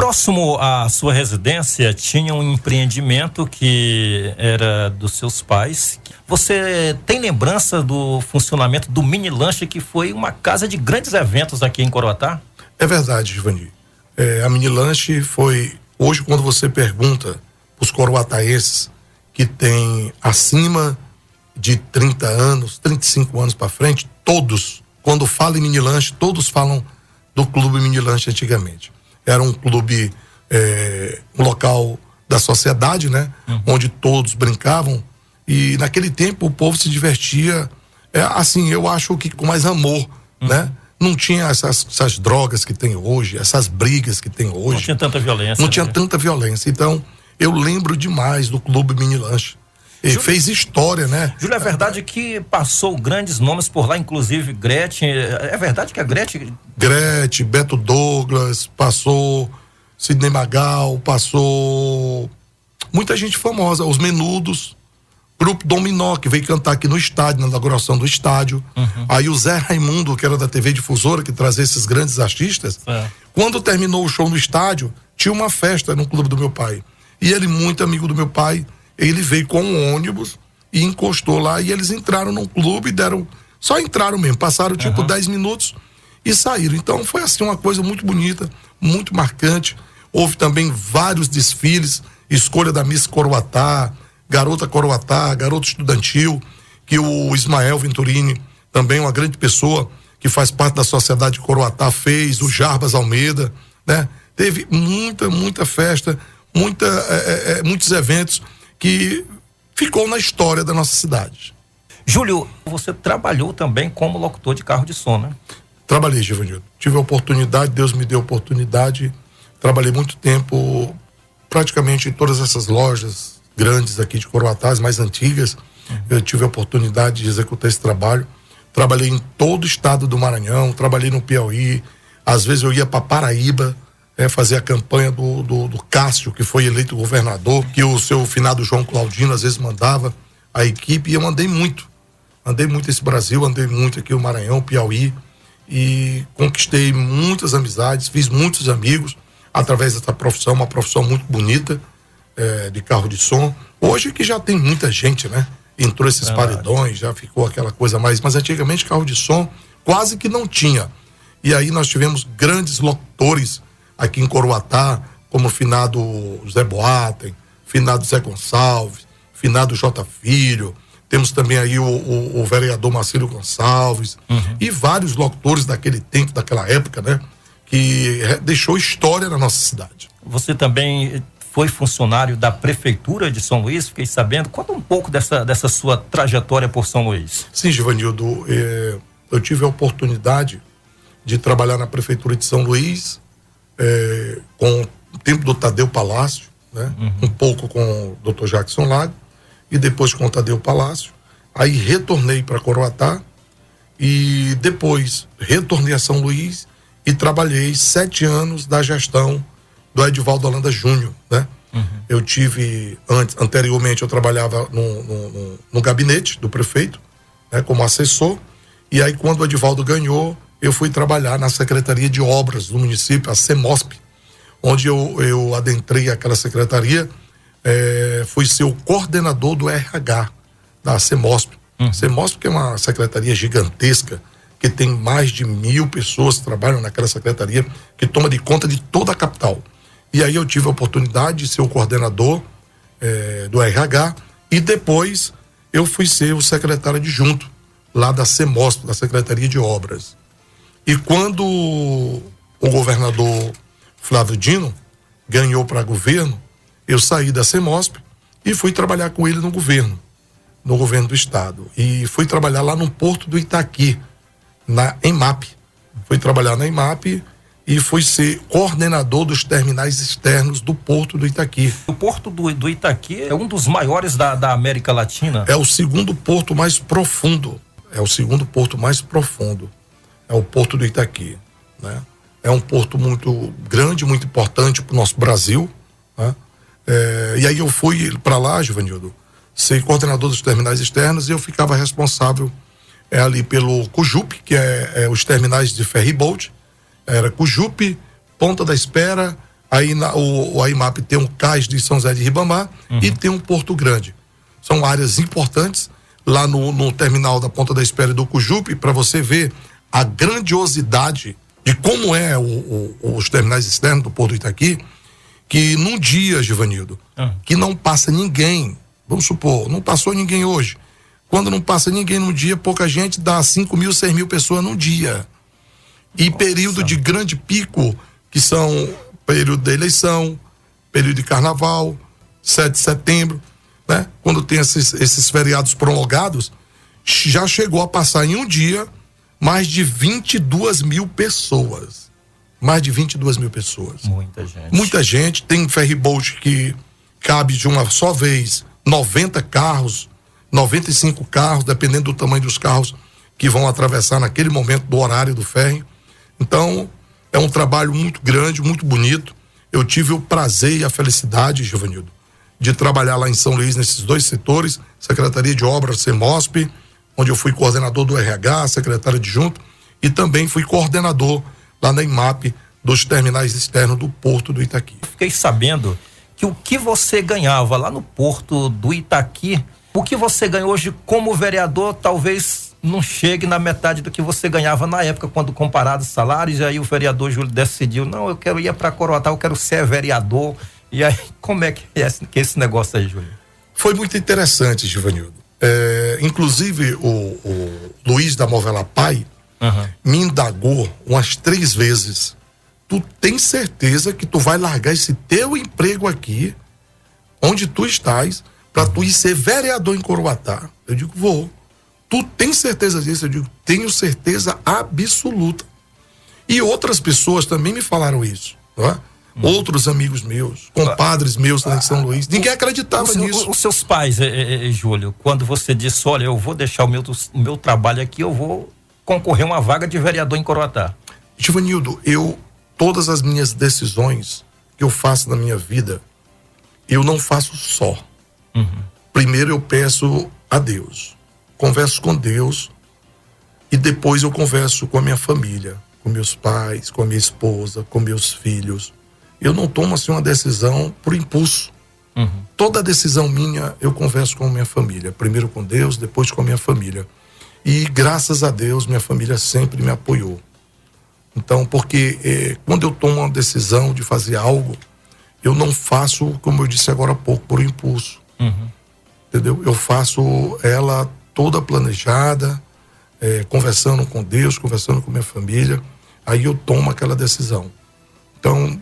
Próximo à sua residência tinha um empreendimento que era dos seus pais. Você tem lembrança do funcionamento do Mini Lanche, que foi uma casa de grandes eventos aqui em Coroatá? É verdade, Giovanni. A Mini Lanche foi, hoje quando você pergunta os coroataenses que tem acima de 30 anos, 35 anos para frente, todos, quando fala em Mini Lanche, todos falam do Clube Mini Lanche antigamente. Era um clube, um local da sociedade, né? Onde todos brincavam, e naquele tempo o povo se divertia, assim, eu acho que com mais amor, né? Não tinha essas drogas que tem hoje, essas brigas que tem hoje. Não tinha tanta violência. Não tinha tanta violência. Então, eu lembro demais do Clube Mini Lanche. Ele fez história, né? Júlio, é verdade que passou grandes nomes por lá, inclusive Gretchen. É verdade que a Gretchen... Gretchen, Beto Douglas, passou Sidney Magal, passou muita gente famosa, os Menudos, Grupo Dominó, que veio cantar aqui no estádio, na inauguração do estádio. Aí o Zé Raimundo, que era da TV Difusora, que trazia esses grandes artistas. Quando terminou o show no estádio, tinha uma festa no clube do meu pai. E ele, muito amigo do meu pai, ele veio com um ônibus e encostou lá, e eles entraram no clube e só entraram mesmo, passaram tipo 10 minutos e saíram. Então foi assim uma coisa muito bonita, muito marcante. Houve também vários desfiles, escolha da Miss Coroatá, Garota Coroatá, Garota Estudantil, que o Ismael Venturini, também uma grande pessoa que faz parte da sociedade Coroatá, fez, o Jarbas Almeida, né? Teve muita festa, muitos eventos que ficou na história da nossa cidade. Júlio, você trabalhou também como locutor de carro de som, né? Trabalhei, Givanildo. Tive a oportunidade, Deus me deu a oportunidade. Trabalhei muito tempo, praticamente em todas essas lojas grandes aqui de Coroatá, as mais antigas. Eu tive a oportunidade de executar esse trabalho. Trabalhei em todo o estado do Maranhão, trabalhei no Piauí. Às vezes eu ia para Paraíba, fazer a campanha do Cássio, que foi eleito governador, que o seu finado João Claudino às vezes mandava a equipe, e eu andei muito esse Brasil, andei muito aqui o Maranhão, Piauí, e conquistei muitas amizades, fiz muitos amigos através dessa profissão, uma profissão muito bonita, de carro de som. Hoje que já tem muita gente, né? Entrou esses paredões, já ficou aquela coisa mais, mas antigamente carro de som quase que não tinha. E aí nós tivemos grandes locutores aqui em Coroatá, como o finado Zé Boatem, finado Zé Gonçalves, finado J. Filho, temos também aí o vereador Marcílio Gonçalves, e vários locutores daquele tempo, daquela época, né? Que deixou história na nossa cidade. Você também foi funcionário da Prefeitura de São Luís, fiquei sabendo. Conta um pouco dessa sua trajetória por São Luís. Sim, Givanildo, eu tive a oportunidade de trabalhar na Prefeitura de São Luís, com o tempo do Tadeu Palácio, né? Um pouco com o Dr. Jackson Lago, e depois com o Tadeu Palácio. Aí retornei para Coroatá e depois retornei a São Luís e trabalhei 7 anos da gestão do Edivaldo Holanda Júnior, né? Eu tive, anteriormente eu trabalhava no gabinete do prefeito, né, como assessor, e aí quando o Edivaldo ganhou, eu fui trabalhar na Secretaria de Obras do município, a CEMOSP, onde eu adentrei aquela secretaria, fui ser o coordenador do RH da CEMOSP. CEMOSP, que é uma secretaria gigantesca, que tem mais de 1.000 pessoas que trabalham naquela secretaria, que toma de conta de toda a capital. E aí eu tive a oportunidade de ser o coordenador do RH, e depois eu fui ser o secretário adjunto lá da CEMOSP, da Secretaria de Obras. E quando o governador Flávio Dino ganhou para governo, eu saí da CEMOSP e fui trabalhar com ele no governo do estado. E fui trabalhar lá no Porto do Itaqui, na EMAP. Fui trabalhar na EMAP e fui ser coordenador dos terminais externos do Porto do Itaqui. O Porto do Itaqui é um dos maiores da América Latina? É o segundo porto mais profundo. É o Porto do Itaqui, né? É um porto muito grande, muito importante para o nosso Brasil, né? E aí eu fui para lá, Givanildo, ser coordenador dos terminais externos, e eu ficava responsável ali pelo CUJUP, que é os terminais de ferry boat. Era CUJUP, Ponta da Espera, Aí o AIMAP tem um cais de São José de Ribamar e tem um Porto Grande. São áreas importantes lá no terminal da Ponta da Espera do Cujupe, para você ver a grandiosidade de como é os terminais externos do Porto do Itaqui, que num dia, Givanildo, que não passa ninguém, vamos supor, não passou ninguém hoje. Quando não passa ninguém num dia, pouca gente, dá 5 mil, 6 mil pessoas num dia. E período de grande pico, que são período da eleição, período de carnaval, 7 de setembro, né? Quando tem esses feriados prolongados, já chegou a passar em um dia mais de 22 mil pessoas. Mais de 22 mil pessoas. Muita gente. Muita gente. Tem ferryboat que cabe de uma só vez 90 carros, 95 carros, dependendo do tamanho dos carros que vão atravessar naquele momento do horário do ferry. Então, é um trabalho muito grande, muito bonito. Eu tive o prazer e a felicidade, Givanildo, de trabalhar lá em São Luís nesses dois setores, Secretaria de Obras, CEMOSP, onde eu fui coordenador do RH, secretário adjunto, e também fui coordenador lá na IMAP dos terminais externos do Porto do Itaqui. Fiquei sabendo que o que você ganhava lá no Porto do Itaqui, o que você ganha hoje como vereador, talvez não chegue na metade do que você ganhava na época, quando comparado os salários. E aí o vereador Júlio decidiu, não, eu quero ir para Coroatá, eu quero ser vereador. E aí, como é que é esse negócio aí, Júlio? Foi muito interessante, Givanildo. Inclusive, o Luiz da Movela Pai me indagou umas 3 vezes. Tu tem certeza que tu vai largar esse teu emprego aqui, onde tu estás, para tu ir ser vereador em Coroatá? Eu digo, vou. Tu tem certeza disso? Eu digo, tenho certeza absoluta. E outras pessoas também me falaram isso, não é? Outros amigos meus, compadres meus lá em São Luís, ninguém acreditava nisso. Os seus pais, Júlio, quando você disse, olha, eu vou deixar o meu trabalho aqui, eu vou concorrer a uma vaga de vereador em Coroatá. Givanildo, todas as minhas decisões que eu faço na minha vida, eu não faço só. Primeiro eu peço a Deus, converso com Deus, e depois eu converso com a minha família, com meus pais, com a minha esposa, com meus filhos. Eu não tomo assim uma decisão por impulso. Toda decisão minha eu converso com a minha família, primeiro com Deus, depois com a minha família. E graças a Deus minha família sempre me apoiou. Então, porque quando eu tomo uma decisão de fazer algo, eu não faço, como eu disse agora há pouco, por impulso. Entendeu? Eu faço ela toda planejada, conversando com Deus, conversando com minha família, aí eu tomo aquela decisão. Então,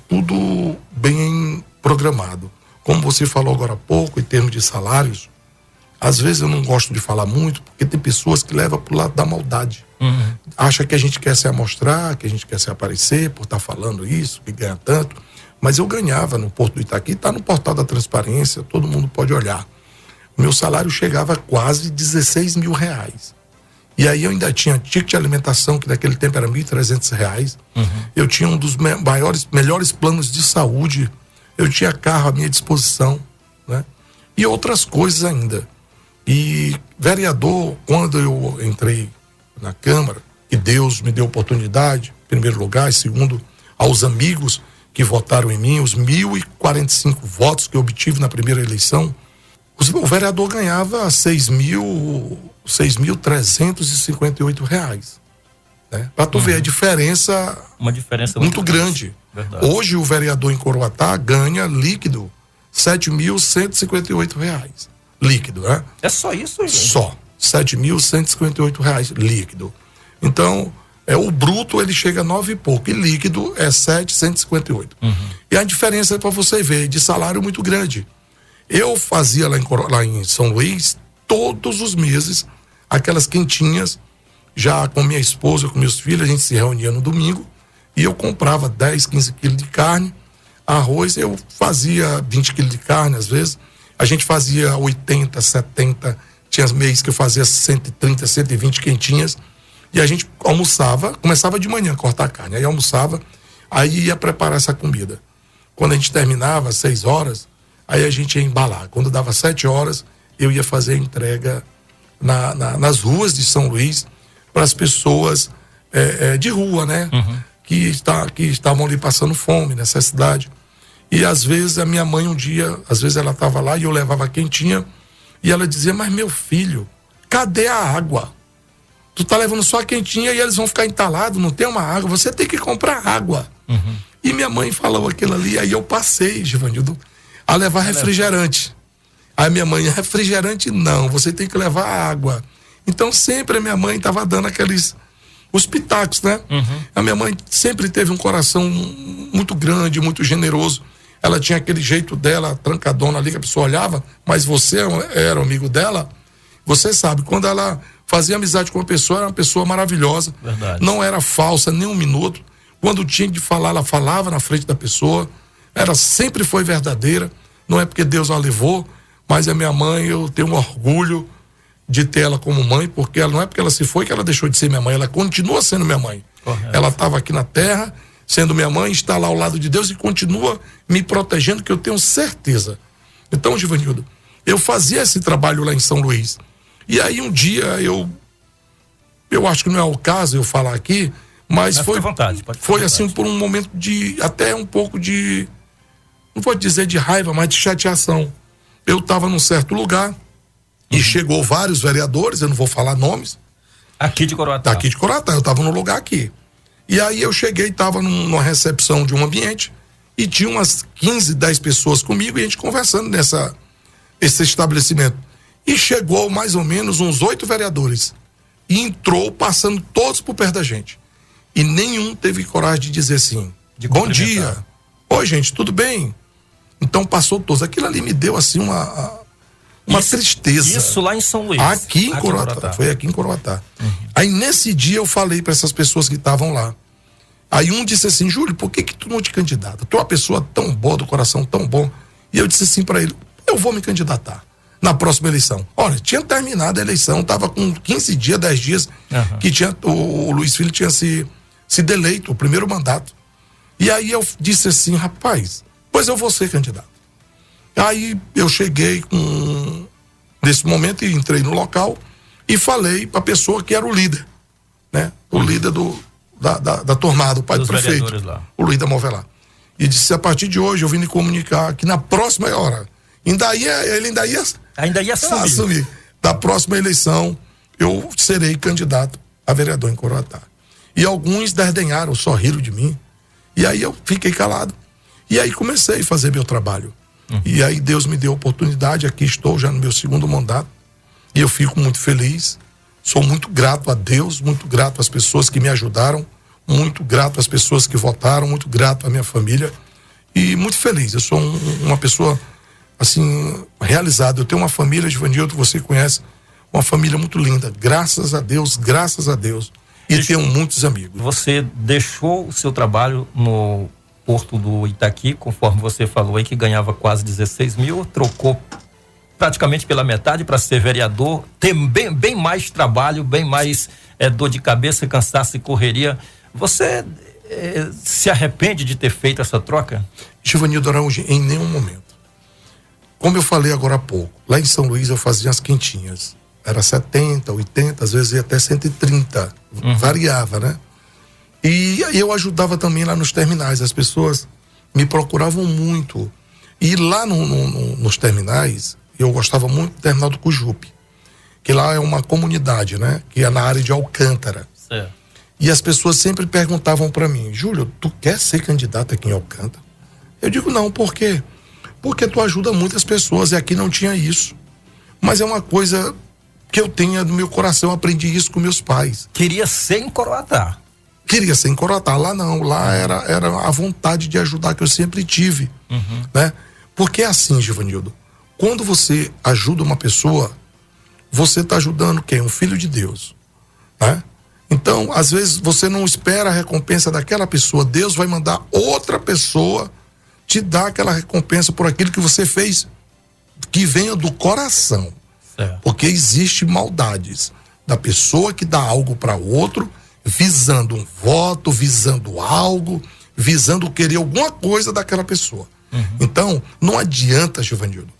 tudo bem programado. Como você falou agora há pouco, em termos de salários, às vezes eu não gosto de falar muito, porque tem pessoas que levam pro lado da maldade. Acha que a gente quer se amostrar, que a gente quer se aparecer por estar falando isso, que ganha tanto. Mas eu ganhava no Porto do Itaqui, está no portal da transparência, todo mundo pode olhar. Meu salário chegava a quase 16 mil reais. E aí eu ainda tinha ticket de alimentação, que naquele tempo era R$1.300. Eu tinha um dos melhores planos de saúde. Eu tinha carro à minha disposição, né? E outras coisas ainda. E vereador, quando eu entrei na Câmara, e Deus me deu oportunidade, em primeiro lugar, e segundo, aos amigos que votaram em mim, os 1.045 votos que eu obtive na primeira eleição, o vereador ganhava R$6.358, né? Para tu ver a diferença, uma diferença muito grande. Verdade. Hoje o vereador em Coroatá ganha líquido R$7.158 líquido, né? É só isso, gente? Só R$7.158 líquido. Então, o bruto ele chega a 9 e pouco, e líquido é 758. E a diferença é para você ver, de salário muito grande. Eu fazia lá em São Luís, todos os meses, aquelas quentinhas, já com minha esposa, com meus filhos, a gente se reunia no domingo, e eu comprava 10, 15 quilos de carne, arroz, eu fazia 20 quilos de carne, às vezes, a gente fazia 80, 70, tinha mês que eu fazia 130, 120 quentinhas, e a gente almoçava, começava de manhã a cortar a carne, aí almoçava, aí ia preparar essa comida. Quando a gente terminava, às 6 horas, aí a gente ia embalar. Quando dava 7 horas, eu ia fazer a entrega nas ruas de São Luís para as pessoas de rua, né? que estavam ali passando fome, necessidade. E às vezes a minha mãe um dia, às vezes ela estava lá e eu levava quentinha, e ela dizia: mas meu filho, cadê a água? Tu tá levando só a quentinha e eles vão ficar entalados, não tem uma água, você tem que comprar água. E minha mãe falou aquilo ali, aí eu passei, Givanildo, a levar refrigerante. Aí minha mãe: refrigerante não, você tem que levar água. Então sempre a minha mãe estava dando os pitacos, né? A minha mãe sempre teve um coração muito grande, muito generoso. Ela tinha aquele jeito dela, trancadona ali, que a pessoa olhava, mas você era amigo dela, você sabe, quando ela fazia amizade com uma pessoa, era uma pessoa maravilhosa. Verdade. Não era falsa nem um minuto. Quando tinha de falar, ela falava na frente da pessoa. Ela sempre foi verdadeira. Não é porque Deus a levou, mas a minha mãe, eu tenho um orgulho de ter ela como mãe, porque ela não é porque ela se foi que ela deixou de ser minha mãe, ela continua sendo minha mãe. Correto. Ela estava aqui na terra, sendo minha mãe, está lá ao lado de Deus e continua me protegendo, que eu tenho certeza. Então, Givanildo, eu fazia esse trabalho lá em São Luís. E aí um dia eu acho que não é o caso eu falar aqui, mas foi, vontade, foi assim por um momento até um pouco de, não vou dizer de raiva, mas de chateação. Eu estava num certo lugar e chegou vários vereadores, eu não vou falar nomes. Aqui de Coroatá. Daqui de Coroatá, eu estava no lugar aqui. E aí eu cheguei, estava numa recepção de um ambiente e tinha umas 15, 10 pessoas comigo e a gente conversando esse estabelecimento. E chegou mais ou menos uns 8 vereadores. E entrou passando todos por perto da gente. E nenhum teve coragem de dizer assim: bom dia. Oi, gente, tudo bem? Então passou todos. Aquilo ali me deu assim uma tristeza. Isso lá em São Luís. Aqui em Coroatá. Foi aqui em Coroatá. Aí nesse dia eu falei para essas pessoas que estavam lá. Aí um disse assim: Júlio, por que tu não te candidata? Tu é uma pessoa tão boa, do coração tão bom. E eu disse assim para ele: eu vou me candidatar na próxima eleição. Olha, tinha terminado a eleição, tava com 15 dias, 10 dias, que o Luiz Filho tinha se eleito, o primeiro mandato. E aí eu disse assim: rapaz, pois eu vou ser candidato. Aí eu cheguei nesse momento e entrei no local e falei para a pessoa que era o líder, né? O líder da Tornado, o pai do prefeito, o Luiz da Movelar. E disse: a partir de hoje eu vim lhe comunicar que na próxima hora, ele ainda ia assumir. Da próxima eleição eu serei candidato a vereador em Coroatá. E alguns desdenharam, sorriram de mim. E aí eu fiquei calado. E aí comecei a fazer meu trabalho. E aí Deus me deu a oportunidade, aqui estou já no meu segundo mandato. E eu fico muito feliz. Sou muito grato a Deus, muito grato às pessoas que me ajudaram, muito grato às pessoas que votaram, muito grato à minha família. E muito feliz. Eu sou uma pessoa, assim, realizada. Eu tenho uma família, Givanildo, você conhece, uma família muito linda. Graças a Deus, graças a Deus. E tenho muitos amigos. Você deixou o seu trabalho no Porto do Itaqui, conforme você falou aí, que ganhava quase 16 mil, trocou praticamente pela metade para ser vereador, ter bem mais trabalho, bem mais dor de cabeça, cansaço e correria. Você se arrepende de ter feito essa troca? Givanildo Araújo, em nenhum momento. Como eu falei agora há pouco, lá em São Luís eu fazia as quentinhas. Era 70, 80, às vezes ia até 130. Variava, né? E eu ajudava também lá nos terminais. As pessoas me procuravam muito. E lá nos terminais, eu gostava muito do terminal do Cujupe, que lá é uma comunidade, né? Que é na área de Alcântara. Certo. E as pessoas sempre perguntavam para mim: Júlio, tu quer ser candidato aqui em Alcântara? Eu digo: não, por quê? Porque tu ajuda muitas pessoas e aqui não tinha isso. Mas é uma coisa que eu tenho no meu coração, eu aprendi isso com meus pais. Queria ser em Coroatá. Queria ser em Coroatá, lá não, lá era a vontade de ajudar que eu sempre tive, né? Porque é assim, Givanildo, quando você ajuda uma pessoa, você está ajudando quem? Um filho de Deus, né? Então, às vezes, você não espera a recompensa daquela pessoa, Deus vai mandar outra pessoa te dar aquela recompensa por aquilo que você fez, que venha do coração. Certo. Porque existe maldades da pessoa que dá algo para o outro, visando um voto, visando algo, visando querer alguma coisa daquela pessoa. Então, não adianta, Givanildo,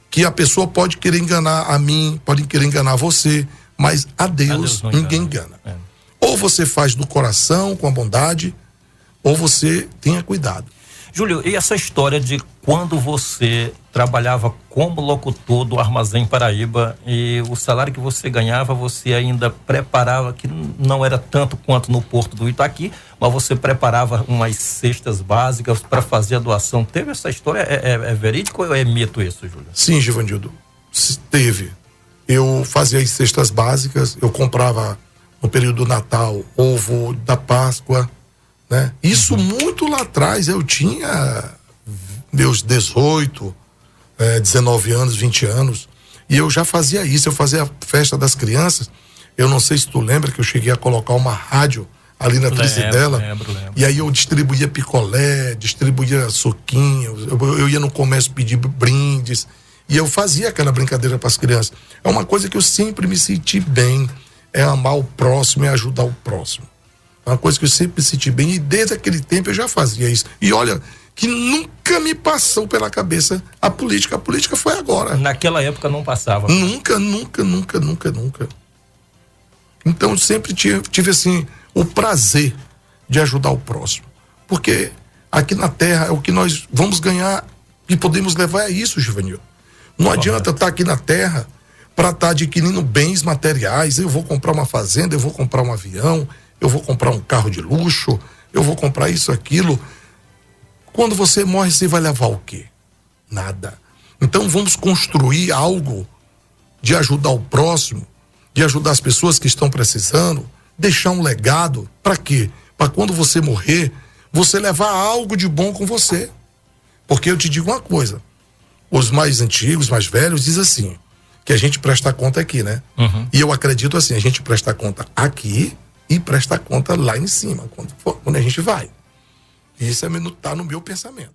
que a pessoa pode querer enganar a mim, pode querer enganar você, mas a Deus ninguém engana. Ou você faz do coração, com a bondade, ou você tenha cuidado. Júlio, e essa história de quando você trabalhava como locutor do Armazém Paraíba e o salário que você ganhava, você ainda preparava, que não era tanto quanto no Porto do Itaqui, mas você preparava umas cestas básicas para fazer a doação. Teve essa história? É verídico ou é mito isso, Júlio? Sim, Givanildo, teve. Eu fazia as cestas básicas, eu comprava no período do Natal ovo da Páscoa, né? Isso muito lá atrás, eu tinha meus 18, 19 anos, 20 anos, e eu já fazia isso, eu fazia a festa das crianças. Eu não sei se tu lembra que eu cheguei a colocar uma rádio ali na Trizidela, lembro. E aí eu distribuía picolé, distribuía suquinhos, eu ia no comércio pedir brindes, e eu fazia aquela brincadeira para as crianças. É uma coisa que eu sempre me senti bem, é amar o próximo, é ajudar o próximo. É uma coisa que eu sempre me senti bem, e desde aquele tempo eu já fazia isso. E olha, que nunca me passou pela cabeça a política. A política foi agora. Naquela época não passava. Nunca. Então eu sempre tive assim, o prazer de ajudar o próximo. Porque aqui na Terra é o que nós vamos ganhar e podemos levar, é isso, Givanildo. Não adianta estar aqui na Terra para estar adquirindo bens materiais. Eu vou comprar uma fazenda, eu vou comprar um avião, eu vou comprar um carro de luxo, eu vou comprar isso, aquilo. Quando você morre, você vai levar o quê? Nada. Então vamos construir algo de ajudar o próximo, de ajudar as pessoas que estão precisando, deixar um legado. Para quê? Para quando você morrer, você levar algo de bom com você. Porque eu te digo uma coisa, os mais antigos, mais velhos, dizem assim, que a gente presta conta aqui, né? E eu acredito assim, a gente presta conta aqui e presta conta lá em cima, quando a gente vai. Isso tá no meu pensamento.